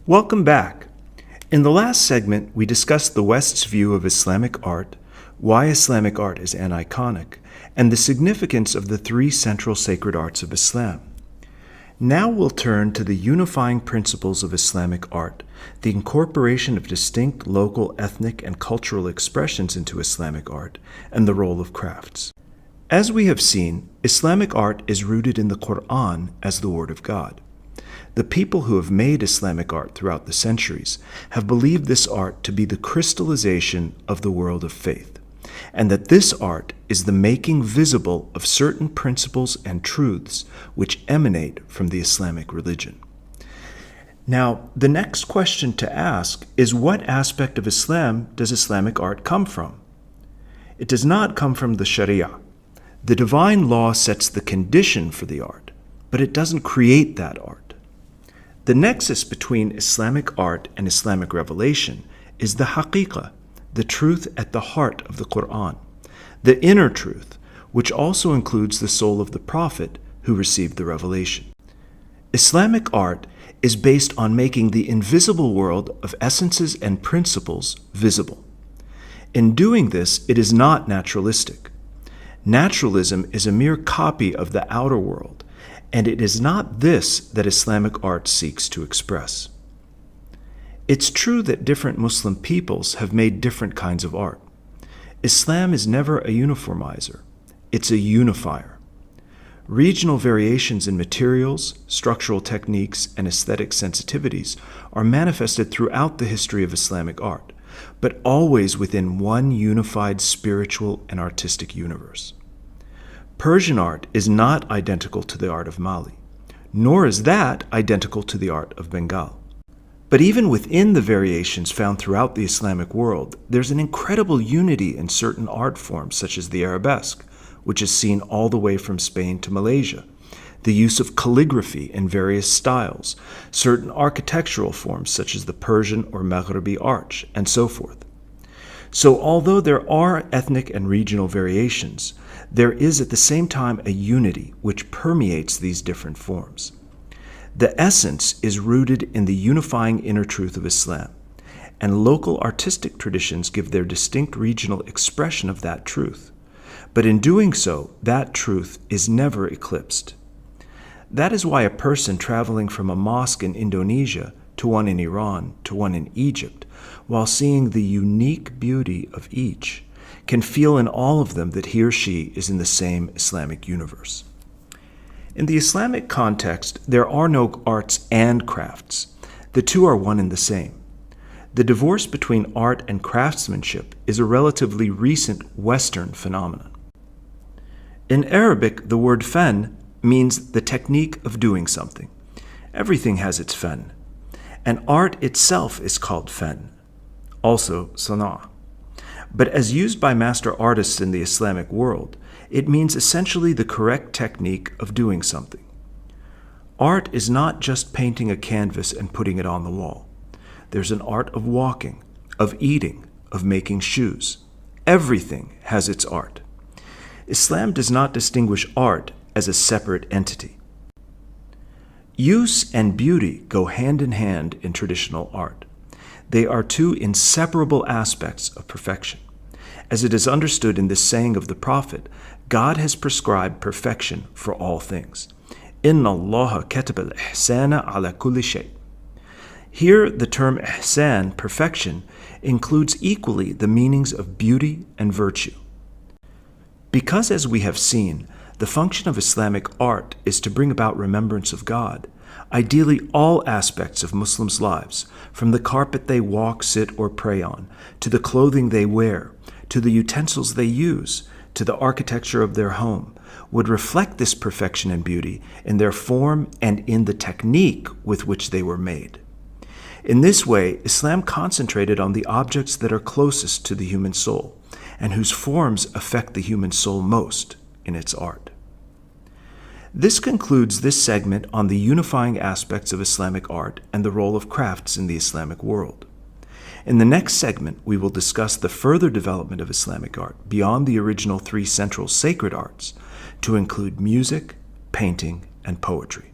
Welcome back. In the last segment, we discussed the West's view of Islamic art, why Islamic art is aniconic, and the significance of the three central sacred arts of Islam. Now we'll turn to the unifying principles of Islamic art, the incorporation of distinct local, ethnic, and cultural expressions into Islamic art, and the role of crafts. As we have seen, Islamic art is rooted in the Quran as the Word of God. The people who have made Islamic art throughout the centuries have believed this art to be the crystallization of the world of faith, and that this art is the making visible of certain principles and truths which emanate from the Islamic religion. Now, the next question to ask is, what aspect of Islam does Islamic art come from? It does not come from the Sharia. The divine law sets the condition for the art, but it doesn't create that art. The nexus between Islamic art and Islamic revelation is the haqiqah, the truth at the heart of the Quran, the inner truth, which also includes the soul of the Prophet who received the revelation. Islamic art is based on making the invisible world of essences and principles visible. In doing this, it is not naturalistic. Naturalism is a mere copy of the outer world, and it is not this that Islamic art seeks to express. It's true that different Muslim peoples have made different kinds of art. Islam is never a uniformizer, it's a unifier. Regional variations in materials, structural techniques, and aesthetic sensitivities are manifested throughout the history of Islamic art, but always within one unified spiritual and artistic universe. Persian art is not identical to the art of Mali, nor is that identical to the art of Bengal. But even within the variations found throughout the Islamic world, there's an incredible unity in certain art forms, such as the arabesque, which is seen all the way from Spain to Malaysia, the use of calligraphy in various styles, certain architectural forms such as the Persian or Maghribi arch, and so forth. So although there are ethnic and regional variations, there is at the same time a unity which permeates these different forms. The essence is rooted in the unifying inner truth of Islam, and local artistic traditions give their distinct regional expression of that truth. But in doing so, that truth is never eclipsed. That is why a person traveling from a mosque in Indonesia to one in Iran to one in Egypt, while seeing the unique beauty of each, can feel in all of them that he or she is in the same Islamic universe. In the Islamic context, there are no arts and crafts. The two are one and the same. The divorce between art and craftsmanship is a relatively recent Western phenomenon. In Arabic, the word fan means the technique of doing something. Everything has its fan. And art itself is called fan, also sanaa. But as used by master artists in the Islamic world, it means essentially the correct technique of doing something. Art is not just painting a canvas and putting it on the wall. There's an art of walking, of eating, of making shoes. Everything has its art. Islam does not distinguish art as a separate entity. Use and beauty go hand in hand in traditional art. They are two inseparable aspects of perfection. As it is understood in this saying of the Prophet, God has prescribed perfection for all things. Inna Allaha kataba al-ihsana ala kulli shay. Here, the term ihsan, perfection, includes equally the meanings of beauty and virtue. Because, as we have seen, the function of Islamic art is to bring about remembrance of God, ideally all aspects of Muslims' lives, from the carpet they walk, sit, or pray on, to the clothing they wear, to the utensils they use, to the architecture of their home, would reflect this perfection and beauty in their form and in the technique with which they were made. In this way, Islam concentrated on the objects that are closest to the human soul, and whose forms affect the human soul most in its art. This concludes this segment on the unifying aspects of Islamic art and the role of crafts in the Islamic world. In the next segment, we will discuss the further development of Islamic art beyond the original three central sacred arts to include music, painting, and poetry.